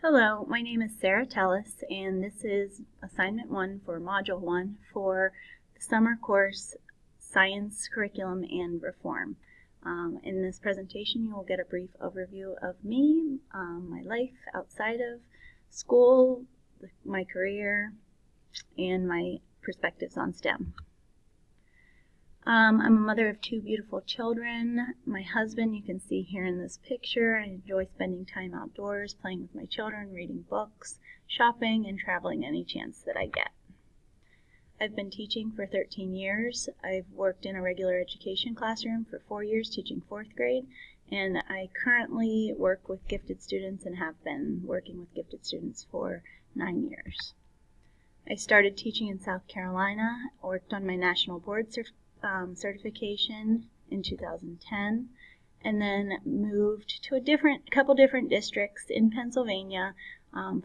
Hello, my name is Sarah Tellis, and this is assignment 1 for Module 1 for the summer course Science, Curriculum, and Reform. In this presentation, you will get a brief overview of me, my life outside of school, my career, and my perspectives on STEM. I'm a mother of 2 beautiful children. My husband, you can see here in this picture. I enjoy spending time outdoors, playing with my children, reading books, shopping, and traveling any chance that I get. I've been teaching for 13 years. I've worked in a regular education classroom for 4 years, teaching 4th grade, and I currently work with gifted students and have been working with gifted students for 9 years. I started teaching in South Carolina, worked on my national board certification in 2010, and then moved to a couple different districts in Pennsylvania,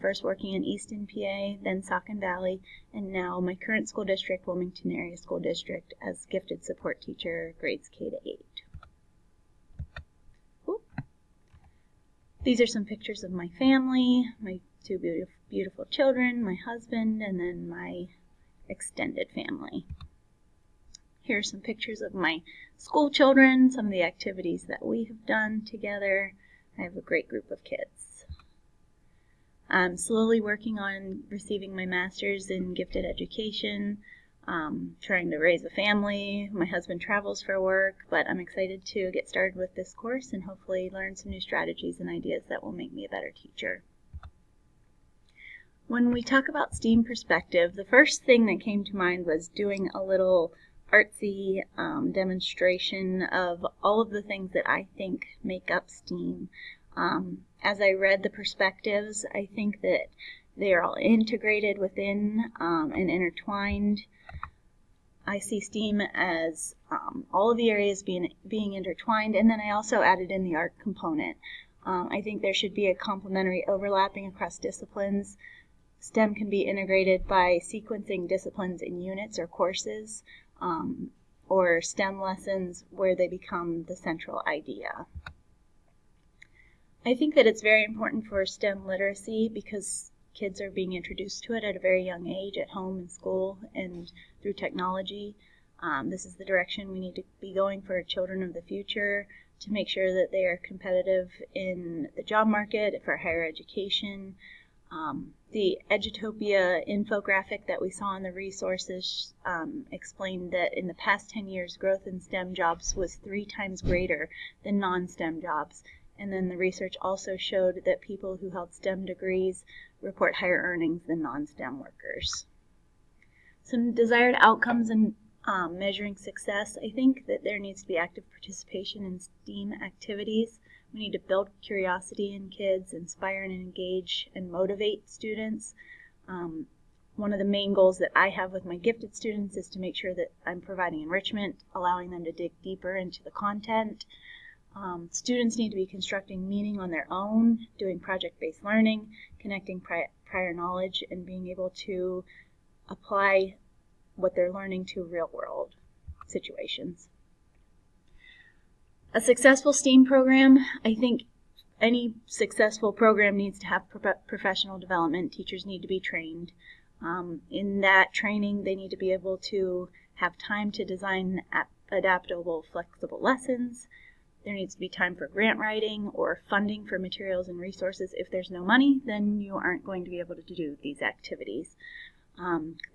first working in Easton, PA, then Saucon Valley, and now my current school district, Wilmington Area School District, as gifted support teacher, grades K to 8. Ooh. These are some pictures of my family, my 2 beautiful children, my husband, and then my extended family. Here are some pictures of my school children, some of the activities that we have done together. I have a great group of kids. I'm slowly working on receiving my master's in gifted education, trying to raise a family. My husband travels for work, but I'm excited to get started with this course and hopefully learn some new strategies and ideas that will make me a better teacher. When we talk about STEAM perspective, the first thing that came to mind was doing a little artsy demonstration of all of the things that I think make up STEAM. As I read the perspectives, I think that they are all integrated within and intertwined. I see STEAM as all of the areas being intertwined, and then I also added in the art component. I think there should be a complementary overlapping across disciplines. STEM can be integrated by sequencing disciplines in units or courses, or STEM lessons where they become the central idea. I think that it's very important for STEM literacy because kids are being introduced to it at a very young age at home and school and through technology. This is the direction we need to be going for children of the future to make sure that they are competitive in the job market, for higher education. The Edutopia infographic that we saw in the resources explained that in the past 10 years, growth in STEM jobs was 3 times greater than non-STEM jobs. And then the research also showed that people who held STEM degrees report higher earnings than non-STEM workers. Some desired outcomes in measuring success. I think that there needs to be active participation in STEAM activities. We need to build curiosity in kids, inspire and engage and motivate students. One of the main goals that I have with my gifted students is to make sure that I'm providing enrichment, allowing them to dig deeper into the content. Students need to be constructing meaning on their own, doing project-based learning, connecting prior knowledge, and being able to apply what they're learning to real-world situations. A successful STEAM program, I think any successful program needs to have professional development. Teachers need to be trained. In that training, they need to be able to have time to design adaptable, flexible lessons. There needs to be time for grant writing or funding for materials and resources. If there's no money, then you aren't going to be able to do these activities.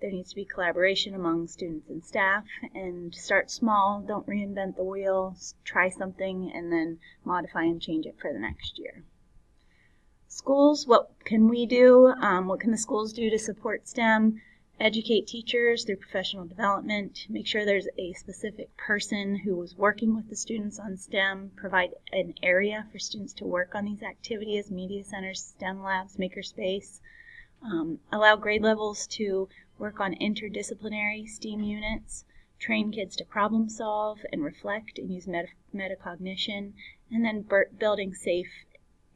There needs to be collaboration among students and staff, and start small. Don't reinvent the wheel. Try something and then modify and change it for the next year. Schools, what can we do? What can the schools do to support STEM? Educate teachers through professional development. Make sure there's a specific person who is working with the students on STEM. Provide an area for students to work on these activities, media centers, STEM labs, makerspace. Allow grade levels to work on interdisciplinary STEAM units, train kids to problem solve and reflect and use metacognition, and then building safe,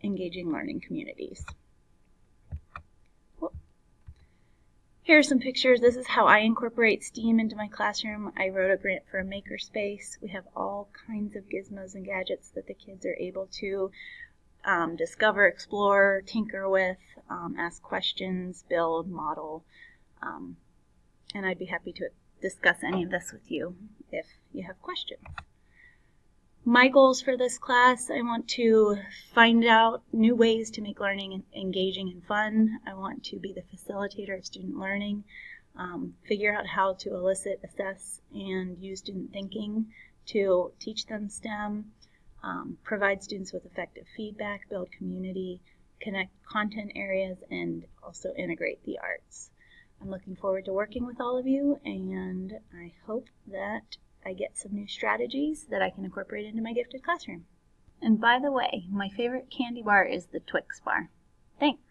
engaging learning communities. Here are some pictures. This is how I incorporate STEAM into my classroom. I wrote a grant for a makerspace. We have all kinds of gizmos and gadgets that the kids are able to discover, explore, tinker with, ask questions, build, model, and I'd be happy to discuss any of this with you if you have questions. My goals for this class, I want to find out new ways to make learning engaging and fun. I want to be the facilitator of student learning, figure out how to elicit, assess, and use student thinking to teach them STEM, provide students with effective feedback, build community, connect content areas, and also integrate the arts. I'm looking forward to working with all of you, and I hope that I get some new strategies that I can incorporate into my gifted classroom. And by the way, my favorite candy bar is the Twix bar. Thanks.